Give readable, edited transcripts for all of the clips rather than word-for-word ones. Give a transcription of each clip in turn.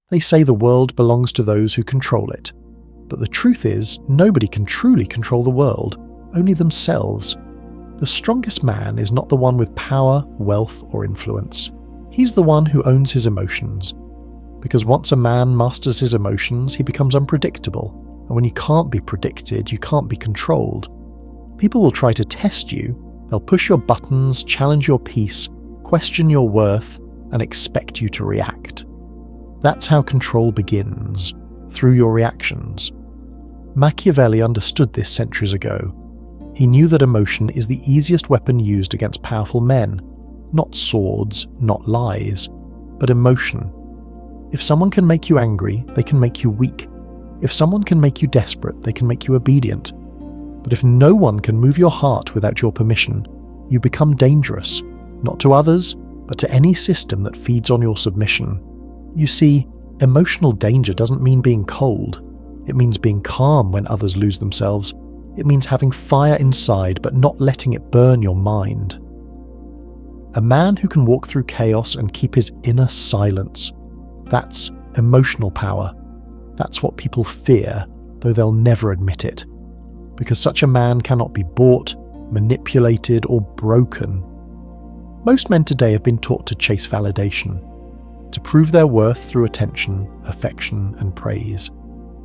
They say the world belongs to those who control it. But the truth is, nobody can truly control the world, only themselves. The strongest man is not the one with power, wealth, or influence. He's the one who owns his emotions. Because once a man masters his emotions, he becomes unpredictable. And when you can't be predicted, you can't be controlled. People will try to test you. They'll push your buttons, challenge your peace, question your worth, and expect you to react. That's how control begins, through your reactions. Machiavelli understood this centuries ago. He knew that emotion is the easiest weapon used against powerful men. Not swords, not lies, but emotion. If someone can make you angry, they can make you weak. If someone can make you desperate, they can make you obedient. But if no one can move your heart without your permission, you become dangerous, not to others, but to any system that feeds on your submission. You see, emotional danger doesn't mean being cold. It means being calm when others lose themselves. It means having fire inside but not letting it burn your mind. A man who can walk through chaos and keep his inner silence. That's emotional power. That's what people fear, though they'll never admit it. Because such a man cannot be bought, manipulated, or broken. Most men today have been taught to chase validation, to prove their worth through attention, affection, and praise.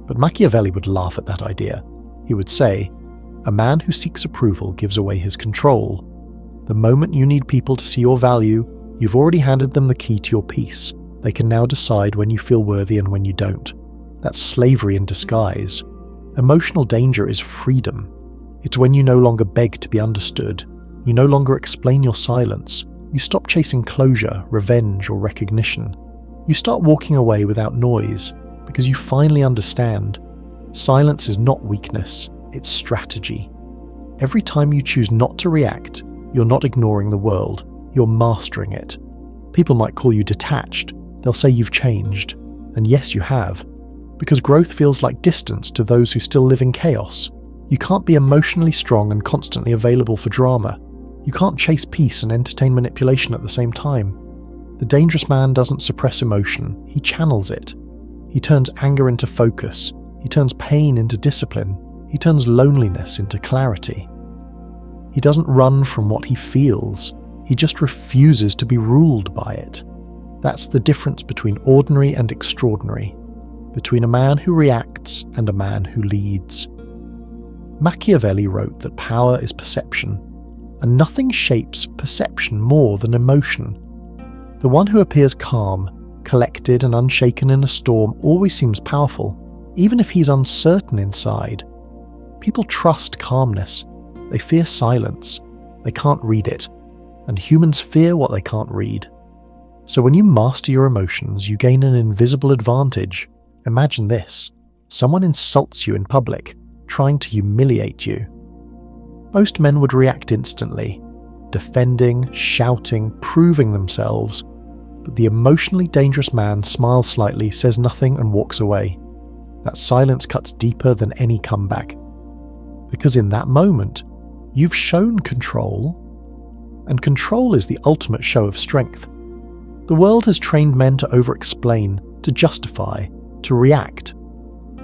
But Machiavelli would laugh at that idea. He would say, "A man who seeks approval gives away his control. The moment you need people to see your value, you've already handed them the key to your peace. They can now decide when you feel worthy and when you don't. That's slavery in disguise. Emotional danger is freedom. It's when you no longer beg to be understood. You no longer explain your silence. You stop chasing closure, revenge, or recognition. You start walking away without noise because you finally understand. Silence is not weakness, it's strategy. Every time you choose not to react, you're not ignoring the world, you're mastering it. People might call you detached. They'll say you've changed. And yes, you have. Because growth feels like distance to those who still live in chaos. You can't be emotionally strong and constantly available for drama. You can't chase peace and entertain manipulation at the same time. The dangerous man doesn't suppress emotion, he channels it. He turns anger into focus. He turns pain into discipline. He turns loneliness into clarity. He doesn't run from what he feels. He just refuses to be ruled by it. That's the difference between ordinary and extraordinary, between a man who reacts and a man who leads. Machiavelli wrote that power is perception, and nothing shapes perception more than emotion. The one who appears calm, collected and unshaken in a storm always seems powerful, even if he's uncertain inside. People trust calmness. They fear silence. They can't read it. And humans fear what they can't read. So when you master your emotions, you gain an invisible advantage. Imagine this. Someone insults you in public, trying to humiliate you. Most men would react instantly, defending, shouting, proving themselves. But the emotionally dangerous man smiles slightly, says nothing, and walks away. That silence cuts deeper than any comeback. Because in that moment, you've shown control, and control is the ultimate show of strength. The world has trained men to over-explain, to justify, to react.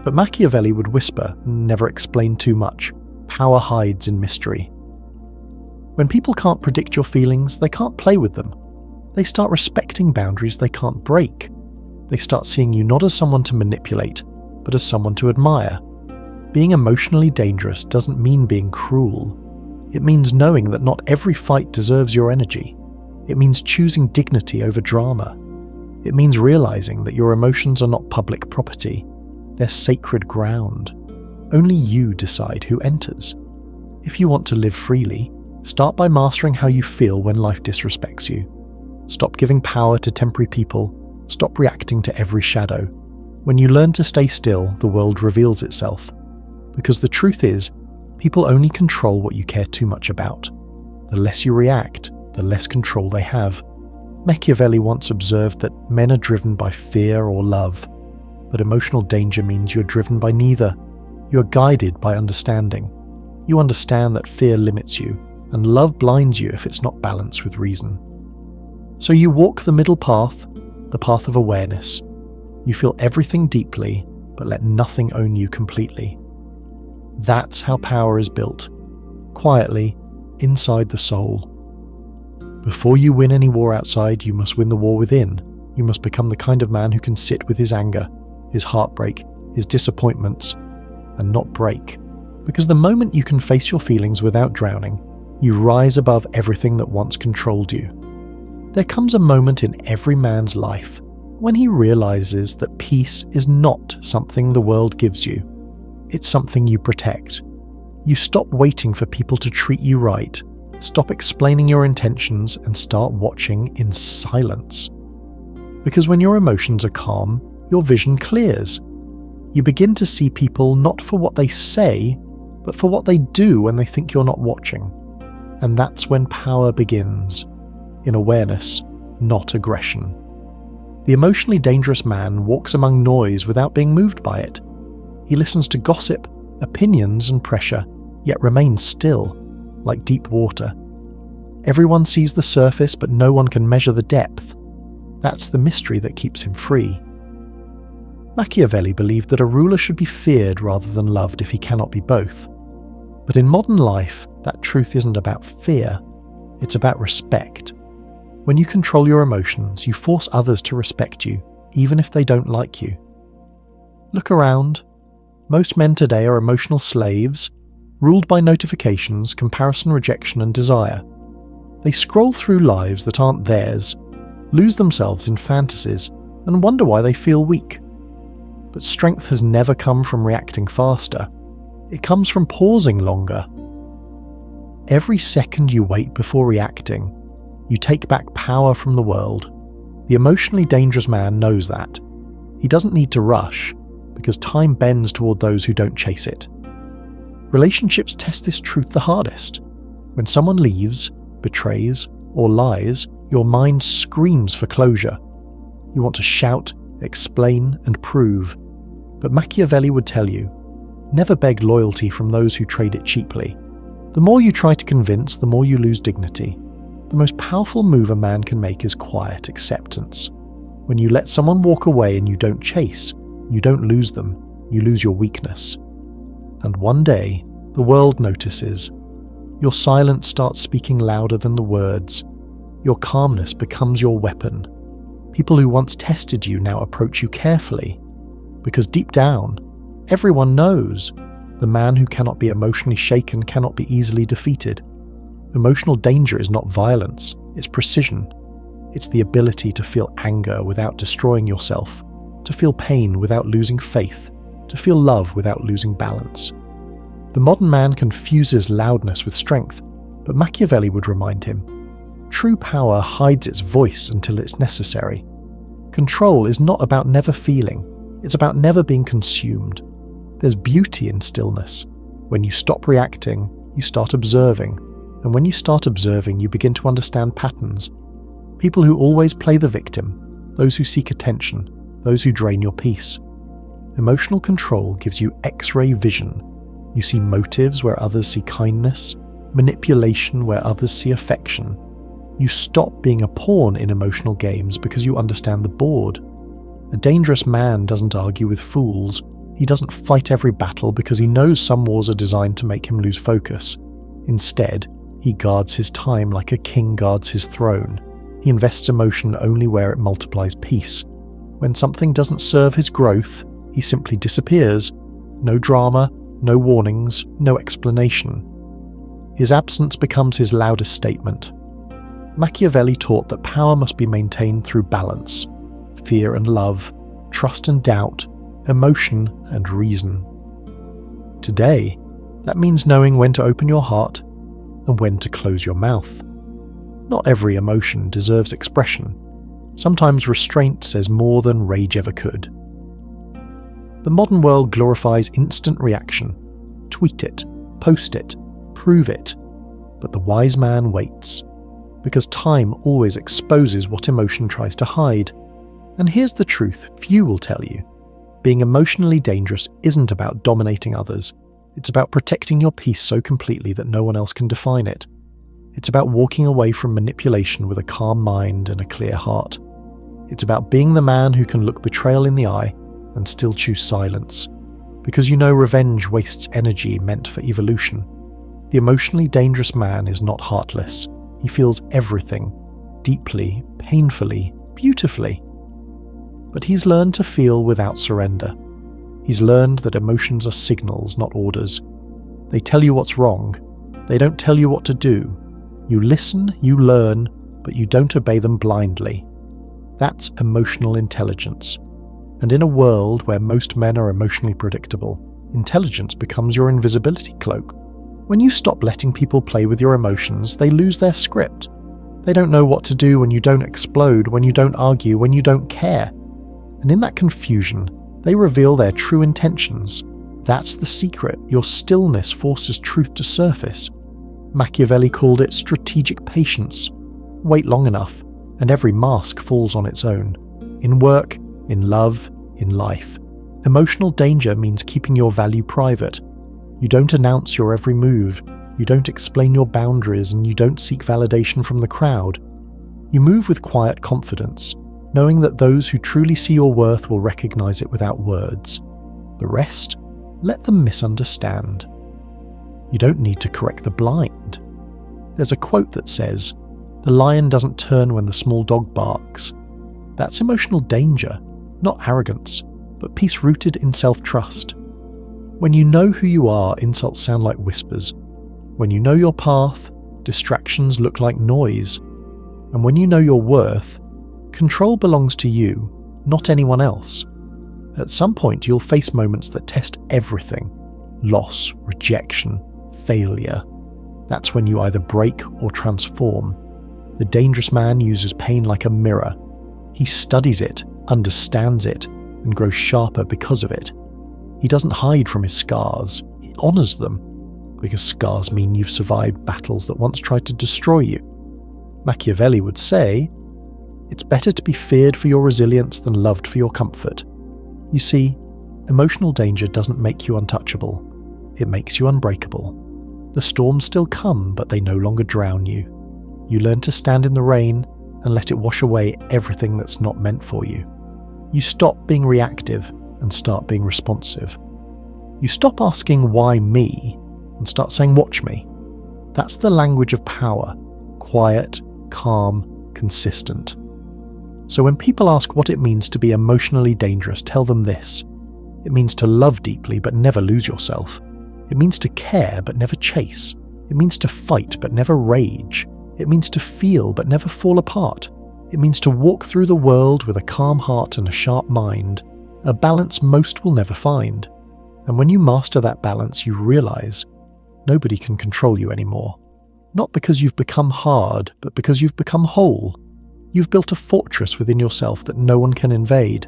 But Machiavelli would whisper, never explain too much. Power hides in mystery. When people can't predict your feelings, they can't play with them. They start respecting boundaries they can't break. They start seeing you not as someone to manipulate, but as someone to admire. Being emotionally dangerous doesn't mean being cruel. It means knowing that not every fight deserves your energy. It means choosing dignity over drama. It means realizing that your emotions are not public property. They're sacred ground. Only you decide who enters. If you want to live freely, start by mastering how you feel when life disrespects you. Stop giving power to temporary people. Stop reacting to every shadow. When you learn to stay still, the world reveals itself. Because the truth is, people only control what you care too much about. The less you react, the less control they have. Machiavelli once observed that men are driven by fear or love, but emotional danger means you're driven by neither. You're guided by understanding. You understand that fear limits you, and love blinds you if it's not balanced with reason. So you walk the middle path, the path of awareness. You feel everything deeply, but let nothing own you completely. That's how power is built, quietly, inside the soul. Before you win any war outside, you must win the war within. You must become the kind of man who can sit with his anger, his heartbreak, his disappointments, and not break. Because the moment you can face your feelings without drowning, you rise above everything that once controlled you. There comes a moment in every man's life when he realizes that peace is not something the world gives you. It's something you protect. You stop waiting for people to treat you right, stop explaining your intentions, and start watching in silence. Because when your emotions are calm, your vision clears. You begin to see people not for what they say, but for what they do when they think you're not watching. And that's when power begins, in awareness, not aggression. The emotionally dangerous man walks among noise without being moved by it. He listens to gossip, opinions, and pressure, yet remains still, like deep water. Everyone sees the surface, but no one can measure the depth. That's the mystery that keeps him free. Machiavelli believed that a ruler should be feared rather than loved if he cannot be both. But in modern life, that truth isn't about fear, it's about respect. When you control your emotions, you force others to respect you, even if they don't like you. Look around. Most men today are emotional slaves, ruled by notifications, comparison, rejection, and desire. They scroll through lives that aren't theirs, lose themselves in fantasies, and wonder why they feel weak. But strength has never come from reacting faster. It comes from pausing longer. Every second you wait before reacting, you take back power from the world. The emotionally dangerous man knows that. He doesn't need to rush, because time bends toward those who don't chase it. Relationships test this truth the hardest. When someone leaves, betrays, or lies, your mind screams for closure. You want to shout, explain, and prove. But Machiavelli would tell you, never beg loyalty from those who trade it cheaply. The more you try to convince, the more you lose dignity. The most powerful move a man can make is quiet acceptance. When you let someone walk away and you don't chase, you don't lose them, you lose your weakness. And one day, the world notices. Your silence starts speaking louder than the words. Your calmness becomes your weapon. People who once tested you now approach you carefully. Because deep down, everyone knows the man who cannot be emotionally shaken cannot be easily defeated. Emotional danger is not violence, it's precision. It's the ability to feel anger without destroying yourself, to feel pain without losing faith, to feel love without losing balance. The modern man confuses loudness with strength, but Machiavelli would remind him, true power hides its voice until it's necessary. Control is not about never feeling, it's about never being consumed. There's beauty in stillness. When you stop reacting, you start observing. And when you start observing, you begin to understand patterns. People who always play the victim, those who seek attention, those who drain your peace. Emotional control gives you X-ray vision. You see motives where others see kindness, manipulation where others see affection. You stop being a pawn in emotional games because you understand the board. A dangerous man doesn't argue with fools. He doesn't fight every battle because he knows some wars are designed to make him lose focus. Instead, he guards his time like a king guards his throne. He invests emotion only where it multiplies peace. When something doesn't serve his growth, he simply disappears. No drama, no warnings, no explanation. His absence becomes his loudest statement. Machiavelli taught that power must be maintained through balance, fear and love, trust and doubt, emotion and reason. Today, that means knowing when to open your heart and when to close your mouth. Not every emotion deserves expression. Sometimes restraint says more than rage ever could. The modern world glorifies instant reaction. Tweet it, post it, prove it. But the wise man waits. Because time always exposes what emotion tries to hide. And here's the truth few will tell you. Being emotionally dangerous isn't about dominating others. It's about protecting your peace so completely that no one else can define it. It's about walking away from manipulation with a calm mind and a clear heart. It's about being the man who can look betrayal in the eye and still choose silence. Because you know revenge wastes energy meant for evolution. The emotionally dangerous man is not heartless. He feels everything, deeply, painfully, beautifully. But he's learned to feel without surrender. He's learned that emotions are signals, not orders. They tell you what's wrong. They don't tell you what to do. You listen, you learn, but you don't obey them blindly. That's emotional intelligence. And in a world where most men are emotionally predictable, intelligence becomes your invisibility cloak. When you stop letting people play with your emotions, they lose their script. They don't know what to do when you don't explode, when you don't argue, when you don't care. And in that confusion, they reveal their true intentions. That's the secret. Your stillness forces truth to surface. Machiavelli called it strategic patience. Wait long enough, and every mask falls on its own. In work, in love, in life. Emotional danger means keeping your value private. You don't announce your every move, you don't explain your boundaries, and you don't seek validation from the crowd. You move with quiet confidence, knowing that those who truly see your worth will recognize it without words. The rest, let them misunderstand. You don't need to correct the blind. There's a quote that says, "The lion doesn't turn when the small dog barks." That's emotional danger, not arrogance, but peace rooted in self-trust. When you know who you are, insults sound like whispers. When you know your path, distractions look like noise. And when you know your worth, control belongs to you, not anyone else. At some point, you'll face moments that test everything. Loss, rejection, failure. That's when you either break or transform. The dangerous man uses pain like a mirror. He studies it, understands it, and grows sharper because of it. He doesn't hide from his scars, he honors them, because scars mean you've survived battles that once tried to destroy you. Machiavelli would say, "It's better to be feared for your resilience than loved for your comfort." You see, emotional danger doesn't make you untouchable, it makes you unbreakable. The storms still come, but they no longer drown you. You learn to stand in the rain and let it wash away everything that's not meant for you. You stop being reactive and start being responsive. You stop asking why me and start saying watch me. That's the language of power, quiet, calm, consistent. So when people ask what it means to be emotionally dangerous, tell them this. It means to love deeply but never lose yourself. It means to care but never chase. It means to fight but never rage. It means to feel but never fall apart. It means to walk through the world with a calm heart and a sharp mind, a balance most will never find. And when you master that balance, you realize nobody can control you anymore. Not because you've become hard, but because you've become whole. You've built a fortress within yourself that no one can invade.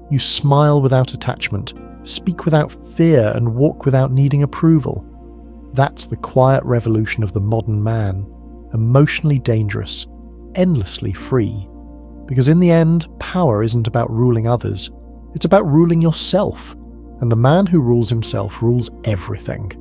You smile without attachment, speak without fear, and walk without needing approval. That's the quiet revolution of the modern man, emotionally dangerous, endlessly free. Because in the end, power isn't about ruling others, it's about ruling yourself. And the man who rules himself rules everything.